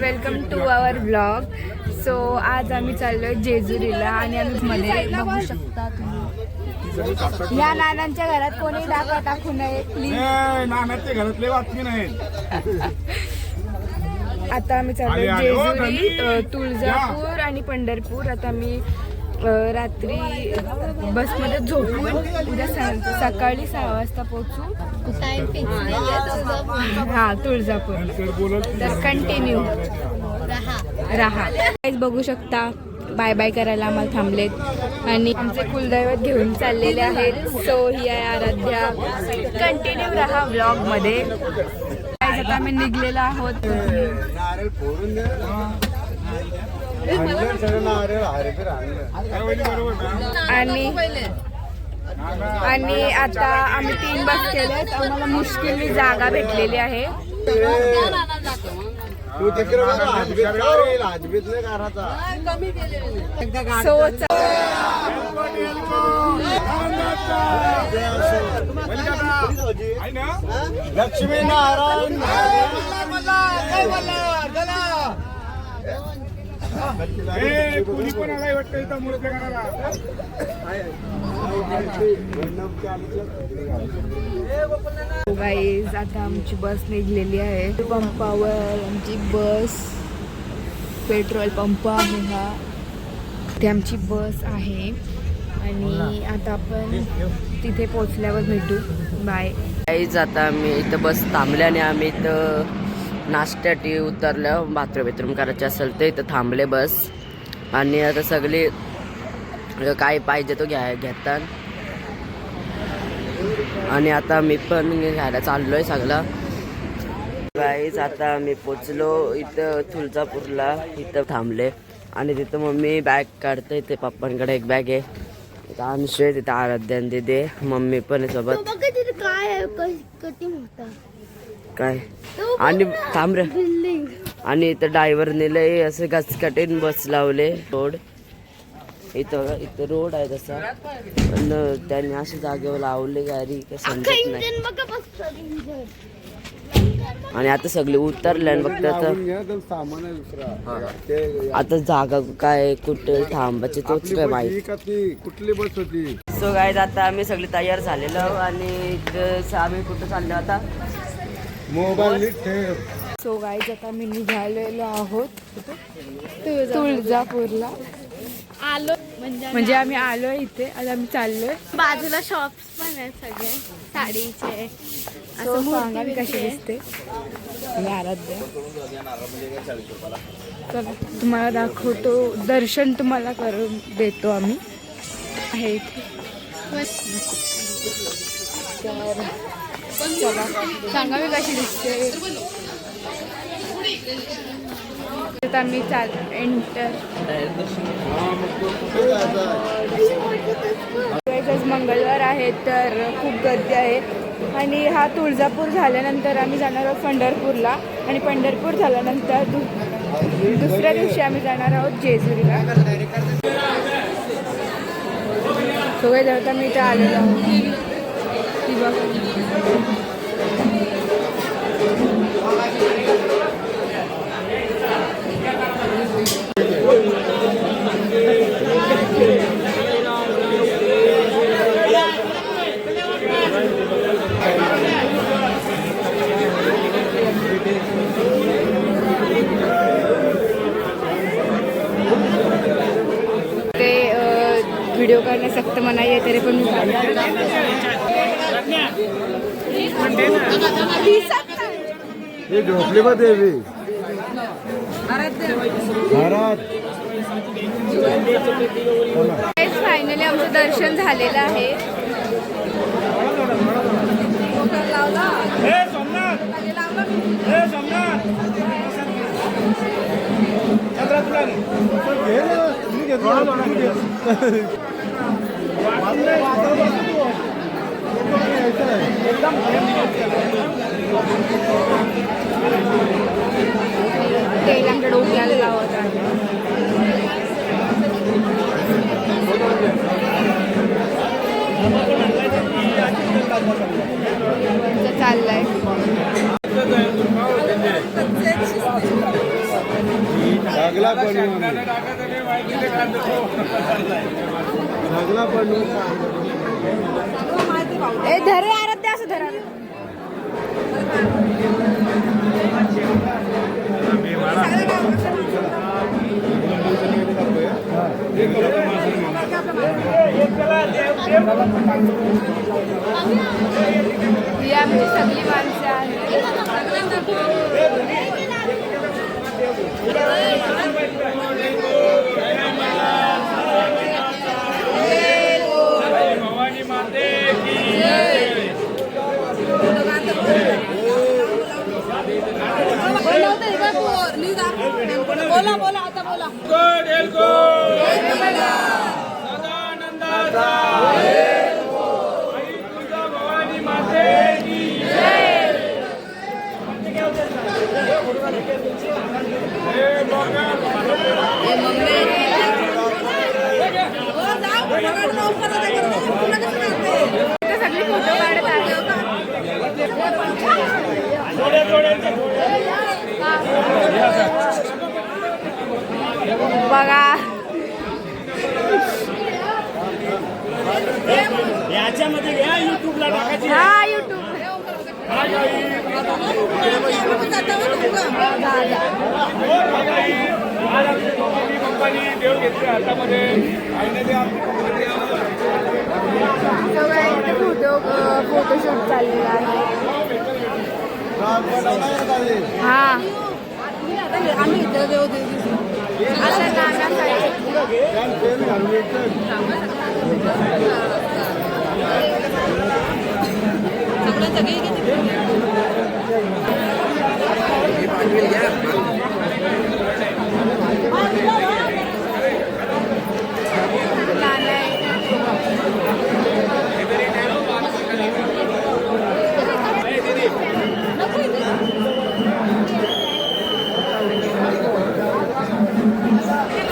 Welcome to our blog. So आज आम्ही चाललोय जेजुरीला आणि आम्ही मध्ये बघू शकता तुम्ही या नानांच्या घरात कोणी डाका टाकू नये प्लीज. नानाच्या घरातले बातमी नाही. आता आम्ही चाललोय जेजुरी, तुळजापूर आणि पंढरपूर. आता मी रात्री बसमध्ये झोपून उद्या सकाळी 6 वाजता पोहोचू. हा तुळजापूर. तर कंटिन्यू राहा. बघू शकता बाय बाय करायला आम्हाला थांबलेत आणि आमचे कुलदैवत घेऊन चाललेले आहेत. सो ही आहे आराध्या. कंटिन्यू राहा ब्लॉग मध्ये. आता आम्ही निघलेलो आहोत आणि आता आम्ही 3 बस केलेत. आम्हाला मुश्किल जागा भेटलेली आहे. लक्ष्मी नारायण गाईज आता आमची बस निघलेली आहे. पंपावर आमची बस, पेट्रोल पंप आहे हा. ते आमची बस आहे आणि आता आपण तिथे पोचल्यावर भेटू. Bye guys. आता आम्ही इथं बस थांबले आणि आम्ही इथं नाश्त्यासाठी उतरलं. बाथरूम करायचे असेल तर इथं थांबले बस. आणि आता सगळे काय पाहिजे तो घेतात. आणि आता मी पण घ्यायला चाललोय सगळं. गाईज आता आम्ही पोचलो इथं तुळजापूरला. इथं थांबले आणि तिथं मम्मी बॅग काढते. इथे पप्पांकडे एक बॅग आहे. तिथं अंशू तिथं आराध्यान दिदे मम्मी पण आहे सोबत. काय आणि थांब रे. आणि इथं ड्रायव्हर नेलंय असं घसकटीन बस लावले. रोड इथं रोड आहे तसा पण त्यांनी अशा जागेवर लावले गाडी काय समजत नाही. आणि आता सगळे उतरले फक्त आता जागा काय कुठे थांबायची तोच काय माहिती. कुठली बस होती. सो गाईज आता आम्ही सगळे तयार झालेलो आणि आम्ही कुठं चाललो आता मोबाईल. सो गाईज आता मी निघालेलो आहोत तुळजापूरला. आलो म्हणजे आम्ही आलोय इथे. आता आम्ही चाललोय. बाजूला शॉप्स पण आहेत सगळे साडीचे. असं सांगा मी कशी दिसते. आराध्या चला तुम्हाला दाखवतो. दर्शन तुम्हाला करून देतो आम्ही. आहे इथे. चला सांगा मी कशी दिसते. आम्ही एंटर. मंगळवार आहे तर खूप गर्दी आहे. आणि हा तुळजापूर झाल्यानंतर आम्ही जाणार आहोत पंढरपूरला. आणि पंढरपूर झाल्यानंतर दुसऱ्या दिवशी आम्ही जाणार आहोत जेजुरीला. सगळे जवळ मी इथे आलेलो आहोत. व्हिडिओ करणे सक्त मनाई आहे तरी पण मी झोपली बा देवी. फायनली आमचं दर्शन झालेलं आहे. तेल आमच्या डोक्याला लावत आहे. चाललंय सगळा बनवून सगळा बनवून ए धरे आराध्या असं धरा ही आमची सगळी माणसं भवानी माते की बोला बोला आता बोला सदानंदाचा आई तुझा भवानी माते की सगळी फोटो काढत आहे बघा याच्यामध्ये घ्या युट्यूबला टाकायची हा युट्यूब देव घेतले हातामध्ये आईने ते फोटोशूट चाललेला आहे हा असं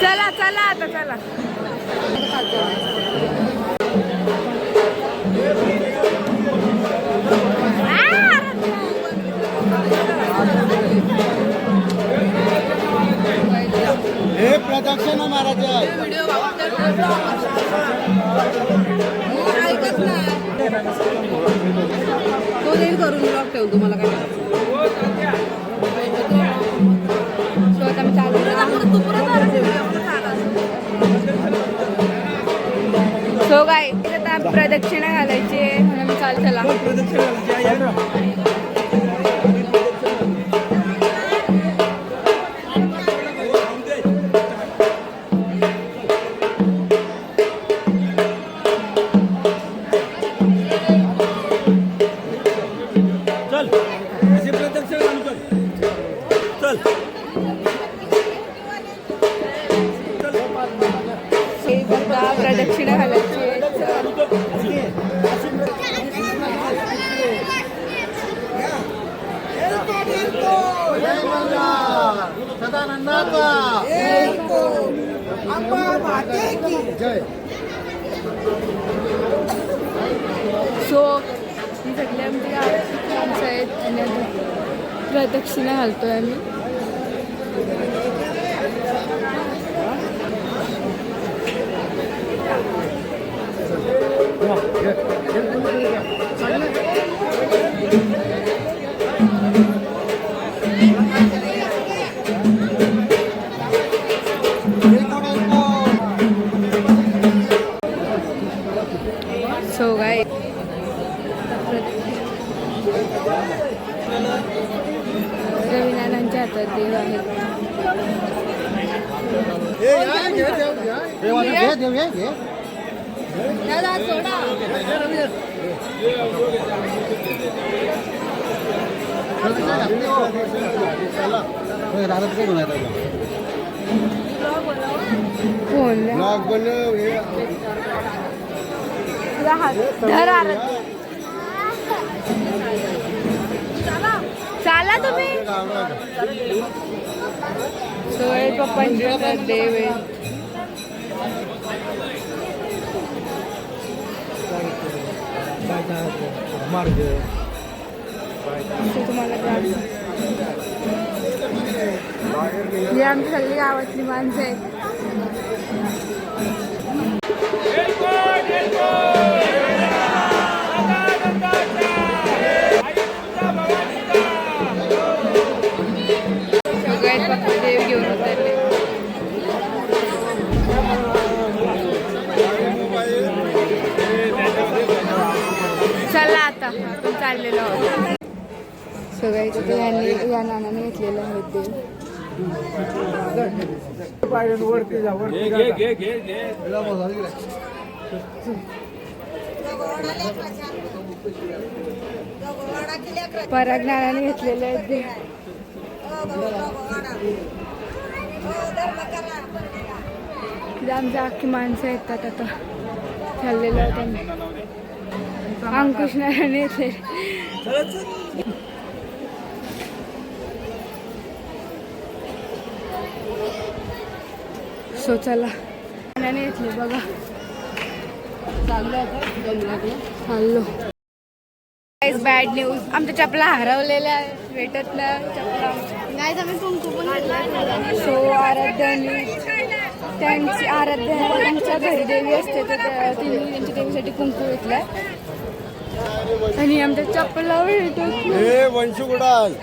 चला चला आता चला हे प्रदक्षिणा महाराज तो देईल करून ब्लॉग ठेवतो मला काय सो काय आता प्रदक्षिणा घालायची आहे म्हणून चाल चला प्रदक्षिणा घालायची सो ही सगळी आमची माणसं आहेत आणि प्रदक्षिणा घालतोय आम्ही सो गाय रविनारायणच्या हातात देव आहेत फोन ब्लॉग बनव हे चाला तुम्ही सोय पप्पांच्या देव आहे मार्ग तुम्हाला ही आमची सगळी गावातली माणसं आहेत. सगळ्यात फक्त देव घेऊन उतरले. चला आता आपण चाललेलो आहोत. सगळ्या इथे या नानाने घेतलेले आहेत देव. वरती जा वरती घे पराग नानाने घेतलेले आहेत देव. आमच्या अख्खी माणसं येतात आता. चाललेलं आहे त्यांनी. अंकुश नानाने येते. सो चला नानाने येतले बघा. चाललो. बॅड न्यूज, आमच्या चपला हरवलेल्या आहेत, भेटत नाही चपला. नाही आम्ही कुंकू पण घातला. सो आराध्याने त्यांच्या घरी देवी असते तर तिने त्यांच्या देवीसाठी कुंकू घेतलाय आणि आमच्या चपला भेटत. हे वंशू गुडाल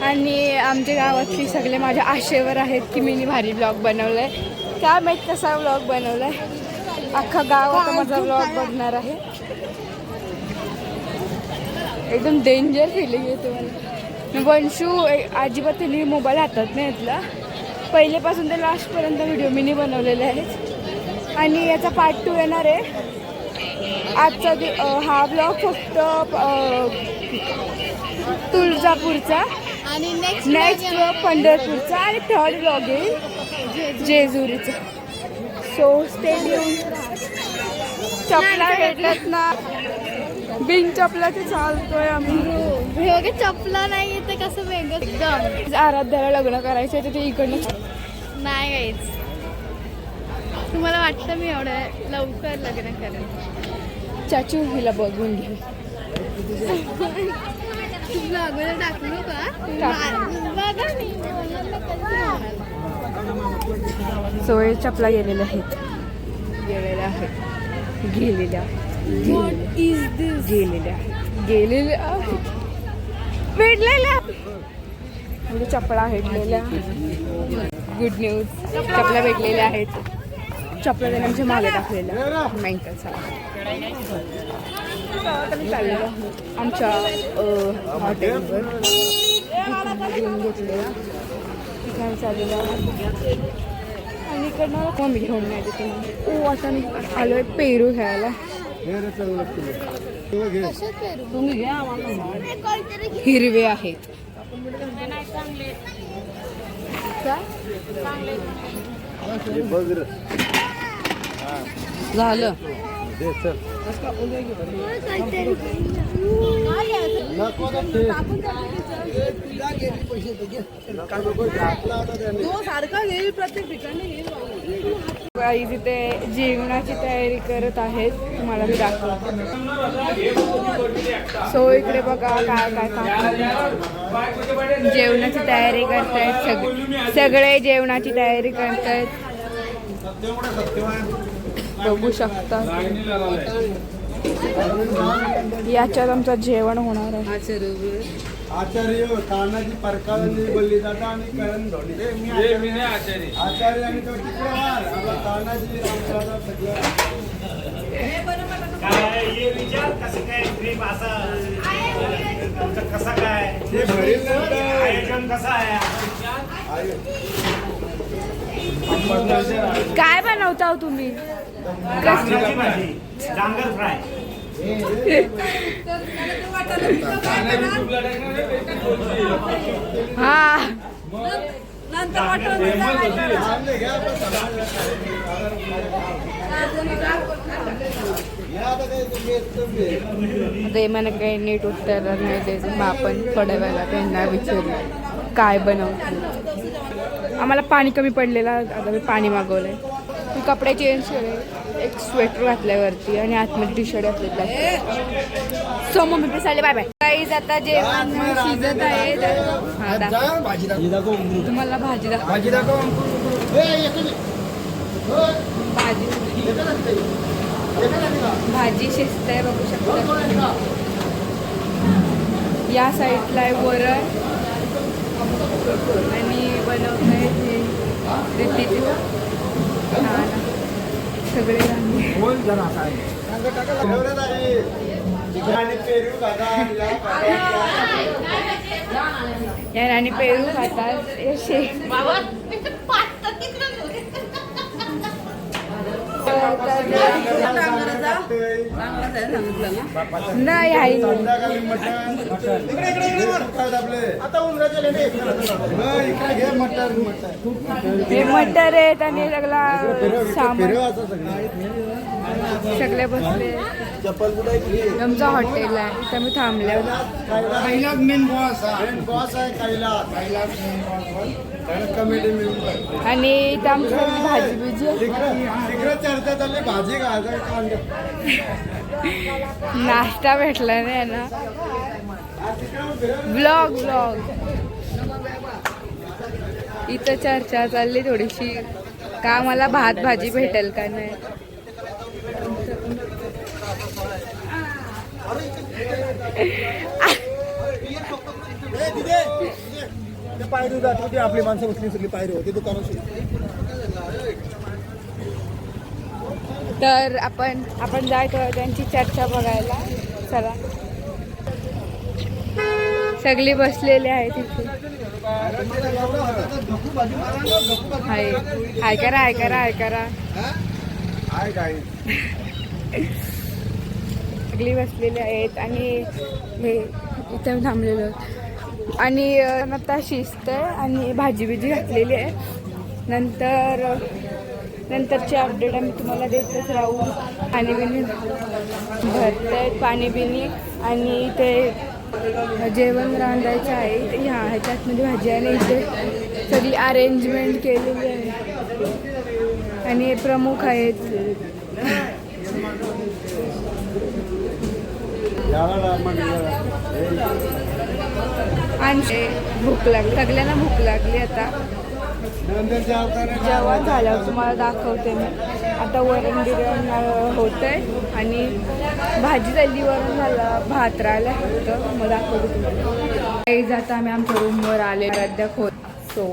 आणि आमच्या गावातली सगळे माझ्या आशेवर आहेत की मी भारी ब्लॉग बनवलाय. काय माहीत कसा ब्लॉग बनवलाय. अख्खा गाव आता माझा ब्लॉग बघणार आहे. एकदम डेंजर फिलिंग येते मला. वंशू अजिबात त्यांनी मोबाईल हातात नाही घेतला. पहिलेपासून ते लास्टपर्यंत व्हिडिओ मी बनवलेले आहेत आणि याचा पार्ट 2 येणार आहे. आजचा हा ब्लॉग फक्त तुळजापूरचा आणि नेक्स्ट पंढरपूरचा आणि थर्ड ब्लॉग येईल जेजुरीचा. So stay tune. चपला भेटत ना. बिन चपलाचे चालतोय आम्ही. चपला नाही तर कसं वेगळं एकदम. आराध्याला लग्न करायचं तर ते इकडनं नाही गाईच. तुम्हाला वाटतं मी एवढं लवकर लग्न करेन? चाचू हिला बघून घे. तुला अगोदर टाकलो का? बघा मी सो हे चपला गेलेल्या आहेत. गेलेल्या भेटलेल्या म्हणजे चपला भेटलेल्या. Good news. चपला भेटलेल्या आहेत. चपला त्याने आमच्या मागे टाकलेल्या मेंटल चाललेलं आमच्या हॉटेलवर घेऊन घेतलेला ठिकाणी चाललेला. आणि इकडनं मम्मी घेऊन नाही देते. ओ आता मी आलोय पेरू घ्यायला. हिरवे आहेत. झालं. इथे जेवणाची तयारी करत आहेत. तुम्हाला मी दाखवते. सो इकडे बघा काय काय काम. जेवणाची तयारी करतायत सगळे जेवणाची तयारी करतायत. बघू शकता. याच्यात आमचं जेवण होणार आहे. आचार्य तानाजी परकाळांनी बोलली जाता आणि करण धोनी आचार्य आणि तो तिकडे आपला तानाजी रामदादा सगळं ये विचार कसं काय ट्रिप कसा काय ते भरील नंतर आयोजन कसं आहे? काय बनवता हो तुम्ही? डांगराची भाजी, डांगर फ्राय. हा ते मला काही नीट उत्तर नाही द्यायचं. मग आपण थोड्या वेळेला त्यांना विचारू काय बनवतो. आम्हाला पाणी कमी पडलेलं. आता मी पाणी मागवलंय. मी कपडे चेंज केले. एक स्वेटर घातल्यावरती आणि आतमध्ये टी शर्ट घातले. सो मग मी चालले. Bye bye. गाईज आता जेवण शिजत आहे. हा, दाखव. तुम्हाला भाजी दाखव. भाजी भाजी शिजते बघू शकता. या साईडला आहे वरण आणि बनवत आहे रिपीट. सगळे या राणी पेरू खातात. नाही आहे हे मटर आहेत आणि सगळा सामान सगळे बसले. आमचं हॉटेल आहे इथं मी थांबले. आणि इथं आमची भाजी बिजी चर्चा चालली. भाजी नाश्ता भेटला नाही ना. ब्लॉग इथं चर्चा चालली थोडीशी का मला भात भाजी भेटेल का नाही. पायरी जात आपली माणसं उचली सगळी पायरी होती दुकानाची. तर आपण जायचो त्यांची चर्चा बघायला. चला सगळी बसलेली आहे तिथे. हाय करा. सगळी बसलेली आहेत आणि हे इथे थांबलेलो आणि आता शिजत आहे आणि भाजी बिजी घातलेली आहे. नंतरचे अपडेट आम्ही तुम्हाला देतच राहू. पाणी बिनी भरत आहेत पाणी बिनी आणि इथे जेवण रांधायचं आहे. ह्या ह्याच्यातमध्ये भाजी आहे आणि इथे सगळी अरेंजमेंट केलेली आहे आणि प्रमुख आहेत. आणि भूक लागली सगळ्यांना भूक लागली. आता जेवण झाल्यावर तुम्हाला दाखवते मी. आता वरण बिरण होत आहे आणि भाजी झाली, वरण झालं, भात राहिला होतं. मग दाखवते तुम्हाला. काही जाता आम्ही आमच्या रूमवर आले. अद्याप होत सो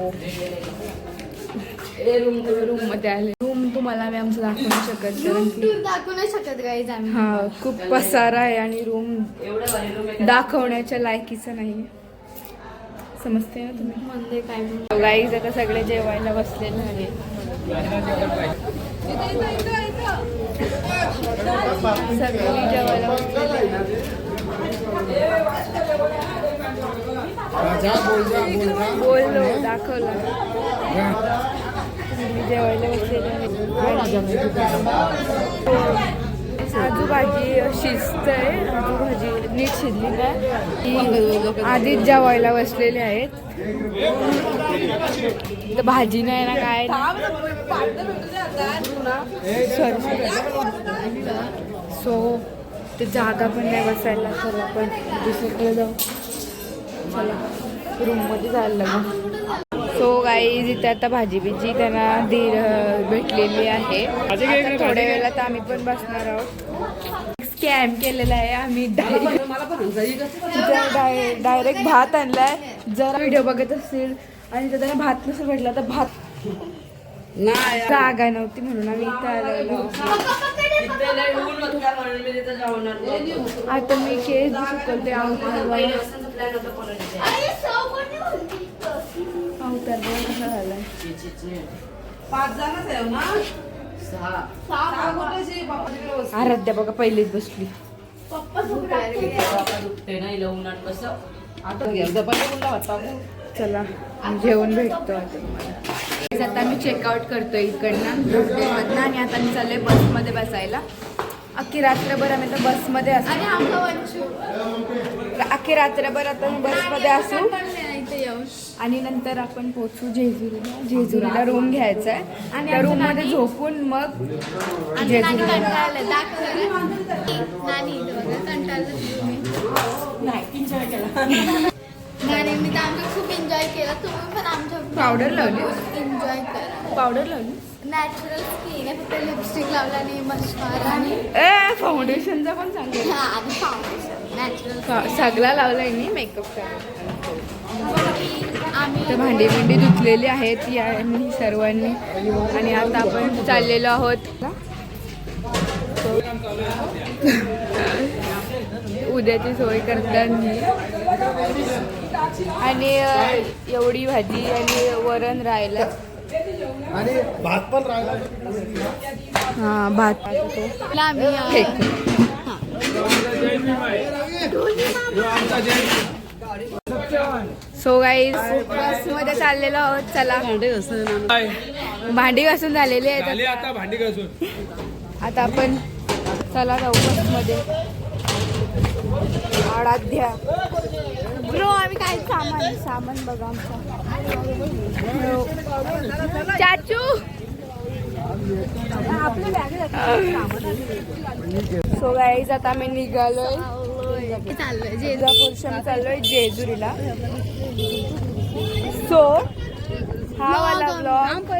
रूममध्ये आले. रूम तुम्हाला मी आमचं दाखवू नाही शकत कारण की दाखवू नाही शकत गाईज आम्ही. हा खूप पसारा आहे आणि रूम दाखवण्याच्या लायकीचं नाही. समजते ना तुम्ही म्हणजे काय गाईज आता सगळे जेवायला बसलेले आहे. सगळी जेवायला बसलेली. बोललो दाखवलं. जेवायला बसलेले आजू भाजी शिजतंय. आजू भाजी नीट शिजली नाही. आधीच जेवायला बसलेले आहेत. भाजी नाही ना काय सो ते जागा पण नाही बसायला. चला आपण दुसरीकडे जाऊ. चला रूममध्ये जायला लागू. सो गाईज इथे आता भाजी बिजी त्यांना भेटलेली आहे. थोड्या वेळात आम्ही पण बसणार आहोत. स्कॅम केलेला आहे आम्ही. डायरेक्ट भात आणलाय. जरा व्हिडिओ बघत असेल आणि त्यांना भात नसेल भेटला तर भात जागा नव्हती म्हणून आम्ही इथे आलेलो. आता मी केस सुकवते. अवतार कसा झालाय. 5 जणच आहे ना. 6 आराध्या बघा पहिलीच बसली. चला जेवण भेटतो आता मी चेकआउट करतोय इकडनं हॉटेलमधनं आणि आता मी चाललोय बसमध्ये बसायला. अख्खी रात्रभर आम्ही तर बसमध्ये असू. अख्खी रात्रभर आता बसमध्ये असू आणि नंतर आपण पोचू जेजुरीला रूम घ्यायचा आहे आणि त्या रूम मध्ये झोपून मग जेजुरीला. गाण्यांनी तर आम्ही खूप एन्जॉय केला. तुम्ही पण आमच्या Powder लावली? एन्जॉय करा. पावडर लावली नॅचरल स्किन आहे, फक्त लिपस्टिक लावला आणि मस्कारा आणि ए फाउंडेशनचा पण सांगेल आणि फाउंडेशन नॅचरल. सगळा लावलाय मी मेकअप आम्ही तर भांडी बिंडी धुतलेली आहेत यांनी सर्वांनी आणि आता आपण चाललेलो आहोत उद्याची सोय करताना आणि एवढी भाजी आणि वरण राहिलं आणि भात पण राहिला. हा भात आम्ही सो गाईज बस मध्ये चाललेलो आहोत. चला भांडी घासून झालेली आहेत आता भांडी घासून आता आपण चला जाऊ बस मध्ये. आराध्या ब्रो आम्ही काय सामान बघा आमचा चाचू सो गाईज आता आम्ही निघालोय चाललोय जेजापूरशन चाललोय जेजुरीला. सो हा वाला ब्लॉग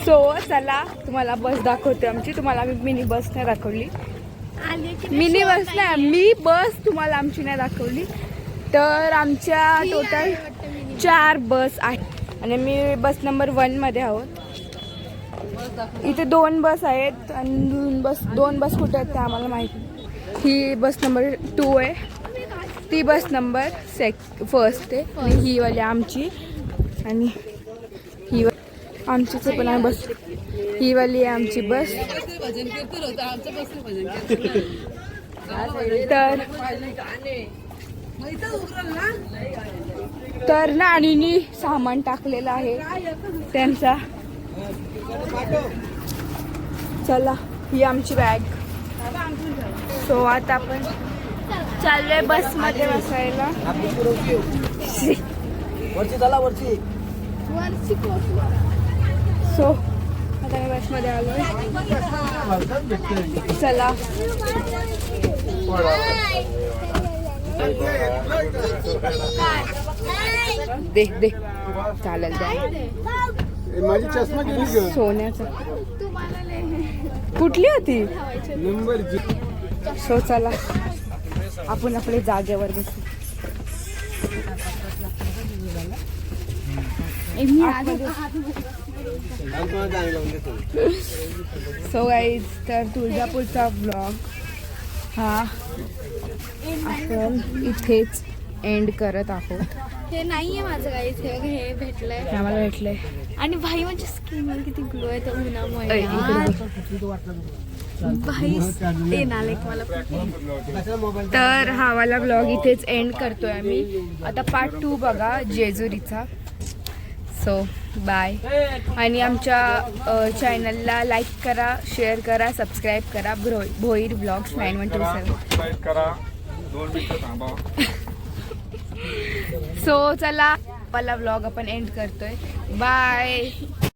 सो चला तुम्हाला बस दाखवते आमची. तुम्हाला आम्ही मिनी बस नाही दाखवली. मिनी बस नाही मी बस तुम्हाला आमची नाही दाखवली. तर आमच्या टोटल 4 बस आहेत आणि मी बस नंबर 1 मध्ये आहोत. इथे 2 बस आहेत आणि 2 बस कुठे आहेत ते आम्हाला माहिती. ही बस नंबर 2 आहे, ती बस नंबर 1 आहे आणि ही वाली आमची आणि ही आमचीच पण आहे बस. ही वाली आहे आमची बस. तर नानीनी सामान टाकलेलं आहे त्यांचा. चला ही आमची बॅग. सो आता आपण चाललोय बस मध्ये बसायला. सो आता मी बस मध्ये आलोय. चला दे दे चालेल माझी चष्मा गेली ग. सोन्याचा कुठली होती नंबर सो चला आपण आपल्या जागेवर बसू. सो गाईज तर तुळजापूरचा ब्लॉग हा आपण इथेच एंड करत आहोत. हे नाहीये माझं काही हे भेटलंय आम्हाला भेटलंय आणि भाई म्हणजे स्किनवर किती ग्लो आहे त्या उन्हामुळे ऐ, यार. इकडे भाई येणार मला तर हा वाला ब्लॉग इथेच एंड करतोय आम्ही. आता पार्ट 2 बघा जेजुरीचा. सो बाय आणि आमच्या चॅनलला लाईक करा, शेअर करा, सबस्क्राईब करा. भोईर ब्लॉग्स 9127 करा. 2 मिनिटं थांबा. सो चला वाला ब्लॉग आपण एंड करतोय. बाय.